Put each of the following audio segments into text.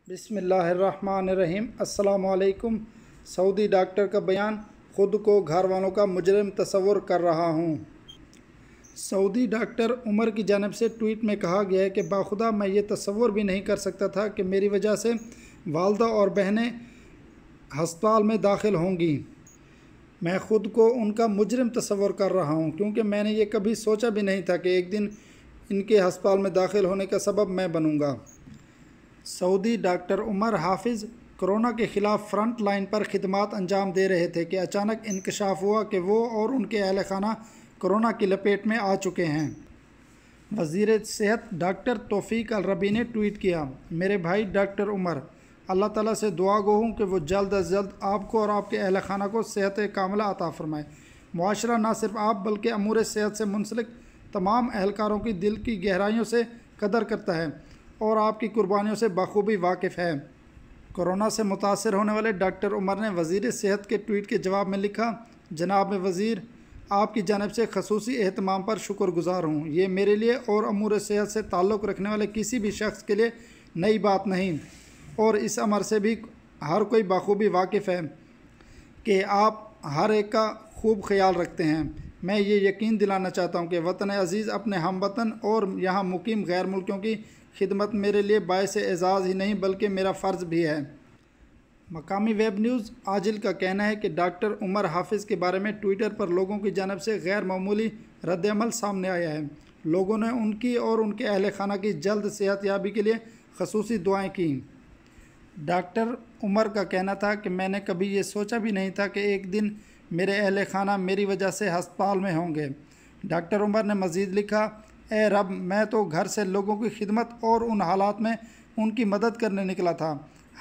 बिस्मिल्लाहिर्रहमानिर्रहीम। अस्सलामुअलैकुम। Saudi doctor का बयान, ख़ुद को घर वालों का मुजरिम तस्वुर कर रहा हूँ। सऊदी डॉक्टर उमर की जानिब से ट्वीट में कहा गया है कि बाखुदा मैं ये तस्वुर भी नहीं कर सकता था कि मेरी वजह से वालदा और बहनें हस्पताल में दाखिल होंगी। मैं ख़ुद को उनका मुजरिम तस्वुर कर रहा हूँ, क्योंकि मैंने ये कभी सोचा भी नहीं था कि एक दिन इनके हस्पताल में दाखिल होने का सबब मैं बनूँगा। सऊदी डॉक्टर उमर हाफिज़ कोरोना के ख़िलाफ़ फ्रंट लाइन पर खिदमात अंजाम दे रहे थे कि अचानक इंकशाफ हुआ कि वो और उनके अहल खाना कोरोना की लपेट में आ चुके हैं। वज़ीर सेहत डॉक्टर तौफ़ीक अल रबी ने ट्वीट किया, मेरे भाई डॉक्टर उमर, अल्लाह ताला से दुआ गो हूँ कि वो जल्द अज जल्द आपको और आपके अहल खाना को सेहत कामिला अता फ़रमाए। मुआशरा न सिर्फ आप बल्कि अमूर सेहत से मुंसलिक तमाम अहलकारों की दिल की गहराइयों से कदर करता है और आपकी कुर्बानियों से बखूबी वाकिफ़ है। कोरोना से मुतासर होने वाले डॉक्टर उमर ने वज़ीर सेहत के ट्वीट के जवाब में लिखा, जनाब वज़ीर, आपकी जानिब से खसूसी एहतमाम पर शुक्रगुज़ार हूँ। ये मेरे लिए और अमूर सेहत से ताल्लुक़ रखने वाले किसी भी शख्स के लिए नई बात नहीं, और इस अमर से भी हर कोई बखूबी वाकिफ़ है कि आप हर एक का खूब ख्याल रखते हैं। मैं ये यकीन दिलाना चाहता हूँ कि वतन अज़ीज़, अपने हमवतन और यहाँ मुकीम गैर मुल्कियों की खिदमत मेरे लिए बायस एज़ाज़ ही नहीं बल्कि मेरा फ़र्ज़ भी है। मकामी वेब न्यूज़ आजिल का कहना है कि डॉक्टर उमर हाफिज़ के बारे में ट्विटर पर लोगों की जानिब से गैर मामूली रद्द-ए-अमल सामने आया है। लोगों ने उनकी और उनके अहल खाना की जल्द सेहत याबी के लिए खसूसी दुआएँ की। डॉक्टर उमर का कहना था कि मैंने कभी ये सोचा भी नहीं था कि एक दिन मेरे अहल खाना मेरी वजह से हस्पताल में होंगे। डॉक्टर उमर ने मज़ीद लिखा, ए रब, मैं तो घर से लोगों की खिदमत और उन हालात में उनकी मदद करने निकला था।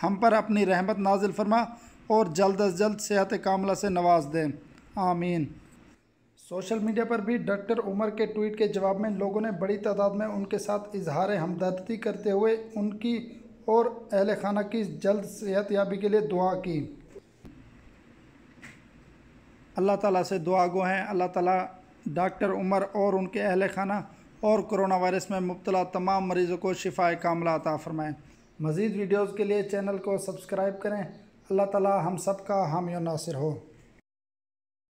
हम पर अपनी रहमत नाजिल फरमा और जल्द अज जल्द सेहत कामिला से नवाज दें, आमीन। सोशल मीडिया पर भी डॉक्टर उमर के ट्वीट के जवाब में लोगों ने बड़ी तादाद में उनके साथ इजहार हमदर्दी करते हुए उनकी और अहल खाना की जल्द सेहत याबी के लिए दुआ की। अल्लाह ताला से दुआ गो हैं, अल्लाह ताला डॉक्टर उमर और उनके अहल खाना और कोरोना वायरस में मुब्तला तमाम मरीज़ों को शिफाए कामिला अता फ़रमाएँ। मज़ीद वीडियोज़ के लिए चैनल को सब्सक्राइब करें। अल्लाह ताला हम सब का हामी और नासिर हो।